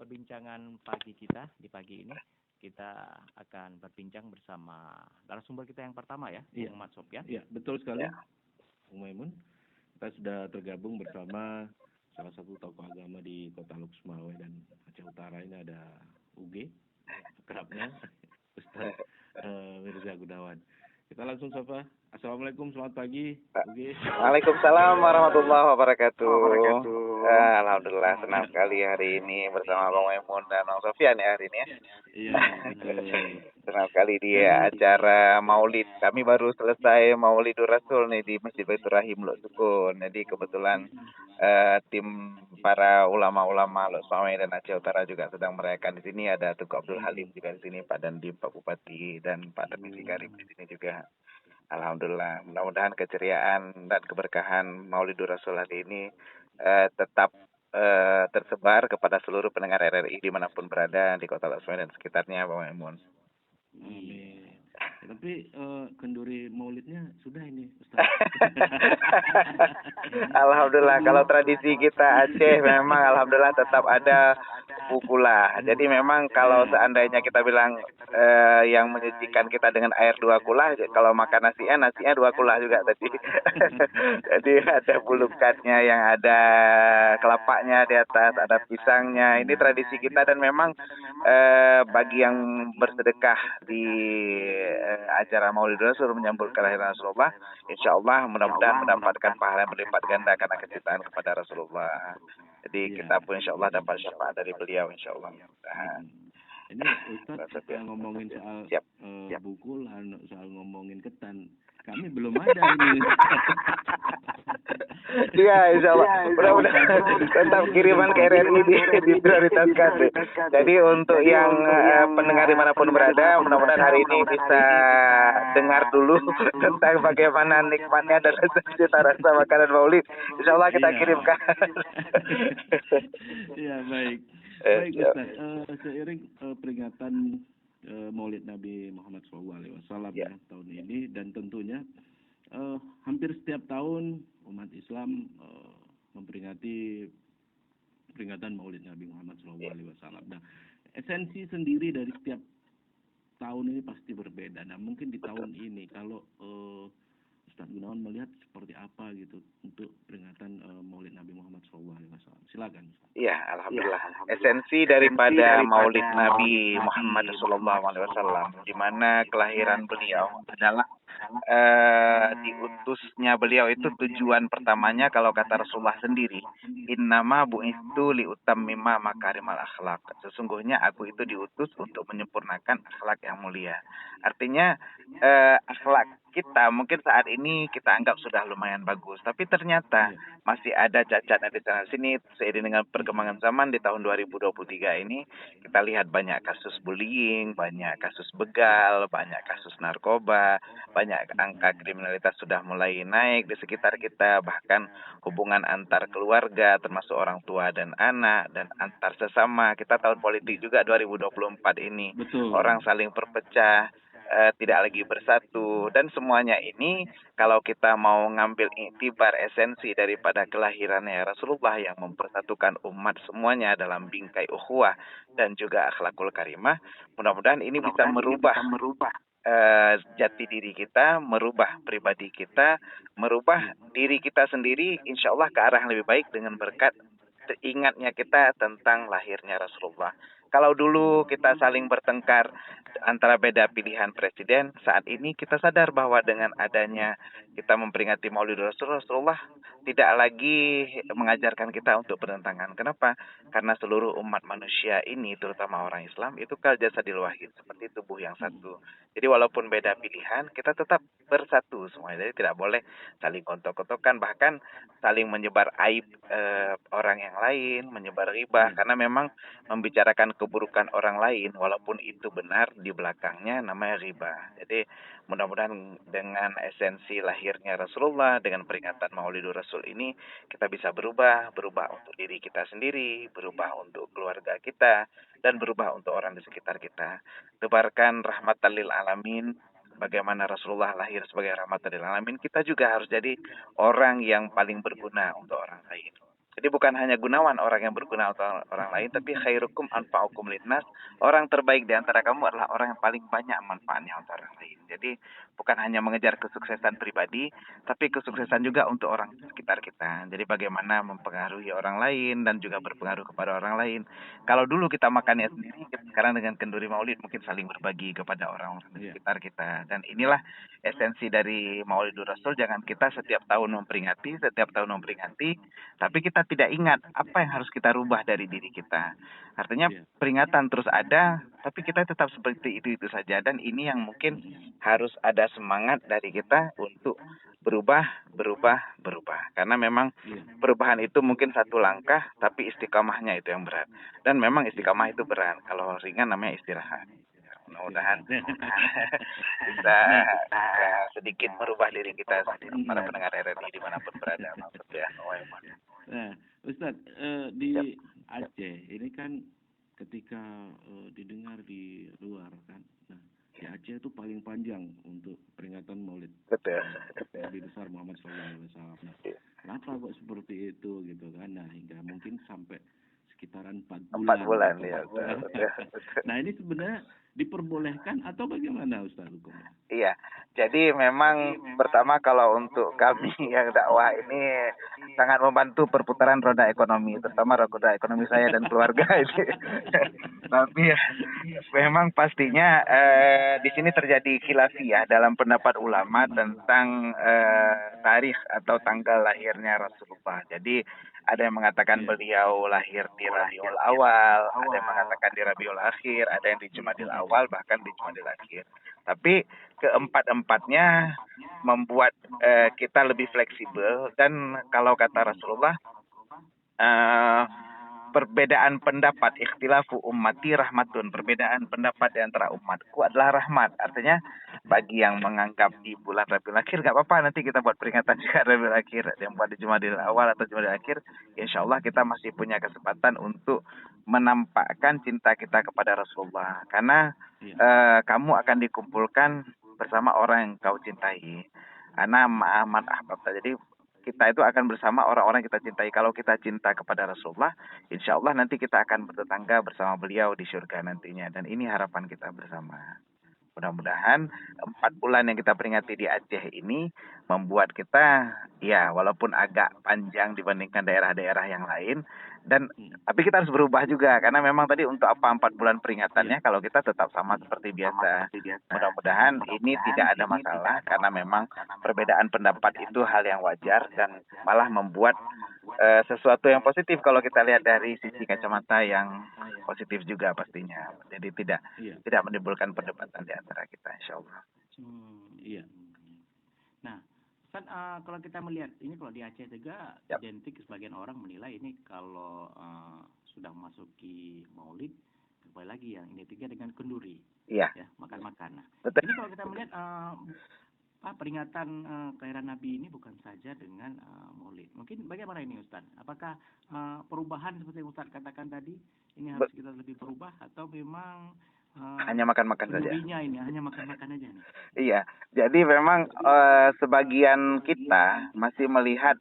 perbincangan pagi kita di pagi ini. Kita akan berbincang bersama narasumber kita yang pertama ya, Iya. Muhammad Sofyan. Iya, betul sekali, Bung Maimun. Kita sudah tergabung bersama salah satu tokoh agama di Kota Lok Sumawe dan Aceh Utara. Ini ada UG, akrabnya Ustaz Mirza Gunawan. Kita langsung sapa. Assalamualaikum, selamat pagi, UG. Waalaikumsalam warahmatullahi wabarakatuh. Alhamdulillah senang sekali hari ini bersama Bang Maimun dan Bang Sofyan ya hari ini ya. Iya, betul. Senang sekali di acara Maulid. Kami baru selesai Maulidur Rasul nih di Masjid Baitur Rahim Lok Sukun. Jadi kebetulan tim para ulama-ulama Lok Sumawe dan Aceh Utara juga sedang merayakan di sini. Ada Tuku Abdul Halim juga di sini, Pak Dandim, Pak Bupati dan Pak Termisi Karim di sini juga. Alhamdulillah, mudah-mudahan keceriaan dan keberkahan Maulidur Rasul hari ini tetap tersebar kepada seluruh pendengar RRI dimanapun berada di Kota Lok Sumawe dan sekitarnya, Bang Maimun. Amin. Tapi kenduri maulidnya sudah ini, Ustaz. Alhamdulillah, kalau tradisi kita Aceh memang alhamdulillah tetap ada kulah. Jadi memang kalau seandainya kita bilang yang menyucikan kita dengan air 2 kulah, kalau makan nasinya 2 kulah juga tadi. Jadi ada bulukatnya yang ada kelapanya di atas, ada pisangnya. Ini tradisi kita dan memang bagi yang bersedekah di acara Maulid Rasul menyambut kelahiran Rasulullah, insya Allah mudah-mudahan mendapatkan pahala yang berlipat ganda karena kecintaan kepada Rasulullah. Jadi kita pun insya Allah dapat syafaat dari beliau insya Allah. Ini Ustaz ngomongin soal bukul, soal ngomongin ketan. Kami belum ada ini. Iya, insya Allah. Mudah-mudahan tetap kiriman ke RRI diprioritaskan. Jadi untuk yang pendengar dimanapun berada, mudah-mudahan hari ini bisa dengar dulu tentang bagaimana nikmatnya dan cita-rasa makanan Maulid. Insya Allah kita kirimkan. Iya, baik. Baik Ustaz, seiring peringatan Maulid Nabi Muhammad SAW ya tahun ini, dan tentunya hampir setiap tahun umat Islam memperingati peringatan Maulid Nabi Muhammad SAW. Nah, esensi sendiri dari setiap tahun ini pasti berbeda. Nah, mungkin di tahun ini kalau Ustaz Gunawan melihat seperti apa gitu untuk peringatan Maulid Nabi Muhammad SAW. Silakan. Iya, alhamdulillah. Esensi daripada Maulid Nabi Muhammad SAW, di mana kelahiran beliau adalah diutusnya beliau itu tujuan pertamanya kalau kata Rasulullah sendiri, innama bu'istu liutammima makarimal akhlak. Sesungguhnya aku itu diutus untuk menyempurnakan akhlak yang mulia. Artinya akhlak kita mungkin saat ini kita anggap sudah lumayan bagus, tapi ternyata masih ada cacatnya di sana sini. Seiring dengan perkembangan zaman di tahun 2023 ini, kita lihat banyak kasus bullying, banyak kasus begal, banyak kasus narkoba, banyak angka kriminalitas sudah mulai naik di sekitar kita, bahkan hubungan antar keluarga termasuk orang tua dan anak dan antar sesama. Kita tahun politik juga 2024 ini. Betul. Orang saling berpecah, tidak lagi bersatu, dan semuanya ini kalau kita mau ngambil iktibar esensi daripada kelahirannya Rasulullah yang mempersatukan umat semuanya dalam bingkai ukhuwah dan juga akhlakul karimah, mudah-mudahan ini bisa merubah jati diri kita, merubah pribadi kita, merubah diri kita sendiri insya Allah ke arah yang lebih baik dengan berkat teringatnya kita tentang lahirnya Rasulullah. Kalau dulu kita saling bertengkar antara beda pilihan presiden, saat ini kita sadar bahwa dengan adanya kita memperingati Maulid Rasulullah tidak lagi mengajarkan kita untuk bertentangan. Kenapa? Karena seluruh umat manusia ini, terutama orang Islam, itu kal jasadil wahid, seperti tubuh yang satu. Jadi walaupun beda pilihan, kita tetap bersatu semuanya. Jadi tidak boleh saling kontok-kontokan, bahkan saling menyebar aib orang yang lain, menyebar ghibah, karena memang membicarakan keburukan orang lain walaupun itu benar, di belakangnya namanya ghibah. Jadi mudah-mudahan dengan esensi lahirnya Rasulullah, dengan peringatan Maulidur Rasul ini, kita bisa berubah untuk diri kita sendiri, berubah untuk keluarga kita, dan berubah untuk orang di sekitar kita. Tebarkan rahmatan lil alamin. Bagaimana Rasulullah lahir sebagai rahmatan lil alamin, kita juga harus jadi orang yang paling berguna untuk orang lain. Jadi bukan hanya gunawan orang yang berguna untuk orang lain, tapi khairukum anfa'ukum linnas. Orang terbaik di antara kamu adalah orang yang paling banyak manfaatnya untuk orang lain. Jadi bukan hanya mengejar kesuksesan pribadi, tapi kesuksesan juga untuk orang sekitar kita. Jadi bagaimana mempengaruhi orang lain dan juga berpengaruh kepada orang lain. Kalau dulu kita makannya sendiri, sekarang dengan kenduri maulid mungkin saling berbagi kepada orang-orang di sekitar kita. Dan inilah esensi dari Maulidur Rasul. Jangan kita setiap tahun memperingati, tapi kita tidak ingat apa yang harus kita rubah dari diri kita. Artinya peringatan terus ada, tapi kita tetap seperti itu saja. Dan ini yang mungkin harus ada semangat dari kita untuk berubah. Karena memang perubahan itu mungkin satu langkah, tapi istiqamahnya itu yang berat. Dan memang istiqamah itu berat. Kalau ringan namanya istirahat. Mudah-mudahan bisa sedikit merubah diri kita, para pendengar RRI dimanapun berada. Maksudnya, Nah, Ustaz, di Aceh ini kan ketika didengar di luar kan, nah di Aceh itu paling panjang untuk peringatan Maulid. Betul. Nabi besar Muhammad SAW. Nah, kenapa kok seperti itu gitu kan? Nah, hingga mungkin sampai sekitaran 4 bulan. Ya. Nah, ini sebenarnya diperbolehkan atau bagaimana Ustaz hukumnya? Iya, jadi memang pertama kalau untuk kami yang dakwah ini sangat membantu perputaran roda ekonomi, terutama roda ekonomi saya dan keluarga ini. Tapi memang pastinya di sini terjadi khilafiyah dalam pendapat ulama tentang tarikh atau tanggal lahirnya Rasulullah. Jadi ada yang mengatakan beliau lahir di Rabiul Awal, ada yang mengatakan di Rabiul Akhir, ada yang di Jumadil Awal, bahkan di Jumadil Akhir. Tapi keempat-empatnya membuat kita lebih fleksibel. Dan kalau kata Rasulullah, perbedaan pendapat, ikhtilafu ummati rahmatun, perbedaan pendapat di antara umatku adalah rahmat. Artinya bagi yang menganggap di bulan Rabiul Akhir gak apa-apa, nanti kita buat peringatan juga Rabiul Akhir. Yang buat di Jumadil Awal atau Jumadil Akhir, insya Allah kita masih punya kesempatan untuk menampakkan cinta kita kepada Rasulullah. Karena kamu akan dikumpulkan bersama orang yang kau cintai. Ana ma'aman ahbabta. Jadi kita itu akan bersama orang-orang yang kita cintai. Kalau kita cinta kepada Rasulullah, insya Allah nanti kita akan bertetangga bersama beliau di surga nantinya. Dan ini harapan kita bersama. Mudah-mudahan 4 bulan yang kita peringati di Aceh ini membuat kita, ya walaupun agak panjang dibandingkan daerah-daerah yang lain, dan tapi kita harus berubah juga, karena memang tadi untuk apa 4 bulan peringatannya kalau kita tetap sama seperti biasa. Mudah-mudahan ini tidak ada masalah, karena memang perbedaan pendapat itu hal yang wajar dan malah membuat sesuatu yang positif kalau kita lihat dari sisi kacamata yang positif juga pastinya. Jadi tidak menimbulkan perdebatan di antara kita, insya Allah. Iya. Nah, Ustaz, kalau kita melihat ini, kalau di Aceh juga identik, sebagian orang menilai ini kalau sudah memasuki Maulid, kembali lagi yang ini tiga dengan kenduri, ya makan-makan. Nah, ini kalau kita melihat peringatan kelahiran Nabi ini bukan saja dengan Maulid. Mungkin bagaimana ini Ustaz? Apakah perubahan seperti Ustaz katakan tadi ini harus kita lebih berubah, atau memang hanya makan-makan saja? Ini hanya makan-makan aja nih. Iya, jadi memang sebagian kita masih melihat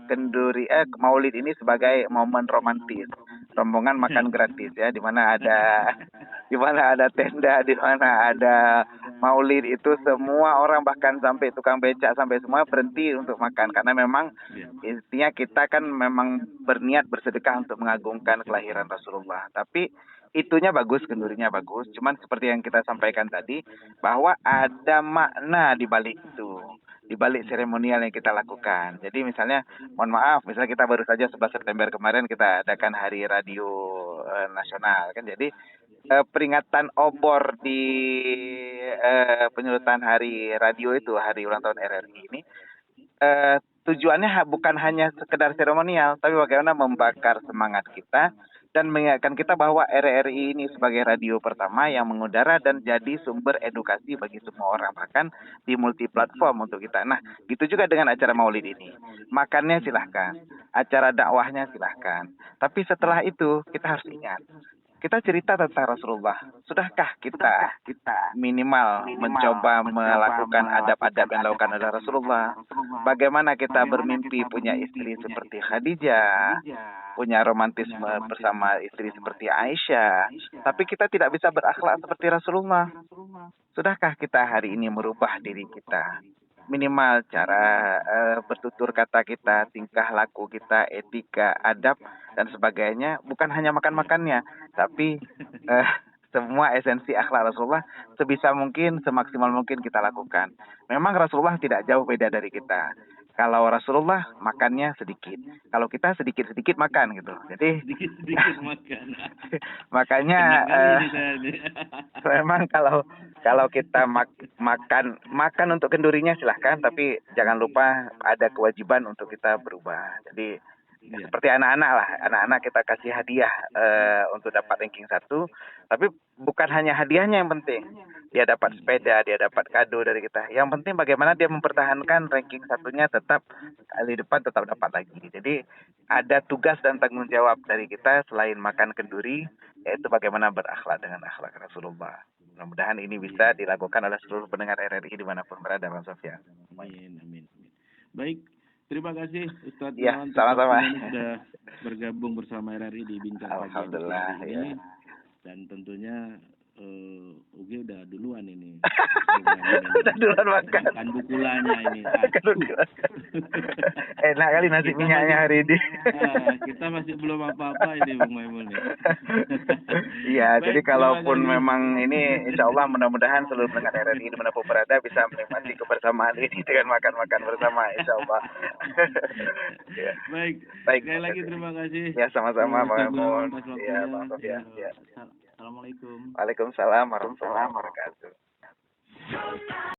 kenduri Maulid ini sebagai momen romantis, rombongan makan gratis ya, di mana ada tenda, di mana ada Maulid itu semua orang, bahkan sampai tukang becak sampai semua berhenti untuk makan, karena memang intinya kita kan memang berniat bersedekah untuk mengagungkan kelahiran Rasulullah. Tapi itunya bagus, kendurinya bagus. Cuman seperti yang kita sampaikan tadi, bahwa ada makna di balik itu, di balik seremonial yang kita lakukan. Jadi misalnya, mohon maaf, misalnya kita baru saja 11 September kemarin kita adakan Hari Radio Nasional kan. Jadi peringatan obor di penyulutan Hari Radio itu, hari ulang tahun RRI ini, tujuannya bukan hanya sekedar seremonial, tapi bagaimana membakar semangat kita dan mengingatkan kita bahwa RRI ini sebagai radio pertama yang mengudara dan jadi sumber edukasi bagi semua orang, bahkan di multi platform untuk kita. Nah, gitu juga dengan acara Maulid ini. Makannya silahkan, acara dakwahnya silahkan. Tapi setelah itu kita harus ingat kita cerita tentang Rasulullah. Sudahkah kita minimal mencoba melakukan adab-adab yang dilakukan oleh Rasulullah? Bagaimana kita bermimpi punya istri seperti Khadijah, punya romantisme bersama istri seperti Aisyah, tapi kita tidak bisa berakhlak seperti Rasulullah. Sudahkah kita hari ini merubah diri kita? Minimal cara bertutur kata kita, tingkah laku kita, etika, adab, dan sebagainya. Bukan hanya makan-makannya, tapi semua esensi akhlak Rasulullah sebisa mungkin, semaksimal mungkin kita lakukan. Memang Rasulullah tidak jauh beda dari kita. Kalau Rasulullah makannya sedikit, kalau kita sedikit-sedikit makan gitu. Jadi sedikit-sedikit makan. Makanya memang kalau kita makan untuk kendurinya silahkan, tapi jangan lupa ada kewajiban untuk kita berubah. Jadi seperti anak-anak lah, anak-anak kita kasih hadiah untuk dapat ranking 1, tapi bukan hanya hadiahnya yang penting. Dia dapat sepeda, dia dapat kado dari kita. Yang penting bagaimana dia mempertahankan ranking 1-nya tetap kali depan tetap dapat lagi. Jadi ada tugas dan tanggung jawab dari kita selain makan kenduri, yaitu bagaimana berakhlak dengan akhlak Rasulullah. Mudah-mudahan ini bisa dilakukan oleh seluruh pendengar RRI dimanapun berada, Bang Sofyan. Amin. Baik, terima kasih Ustadz. Ya, sama-sama. Sudah bergabung bersama RRI di Bincang Pagi. Alhamdulillah. Ya. Dan tentunya Ugi udah duluan ini. Udah duluan makan. Makan bukulanya ini. Enak kali nasi minyaknya hari ini. Kita masih belum apa-apa ini Bung Maimun. Iya, jadi kalaupun memang ini insya Allah mudah-mudahan seluruh pendengar RRI dimanapun berada bisa menikmati kebersamaan ini dengan makan-makan bersama insya Allah. Ya. Baik. Sekali lagi terima kasih. Ya, sama-sama Bang Maimun. Ya, Bang Sofyan. Ya. Assalamualaikum. Waalaikumsalam warahmatullahi wabarakatuh.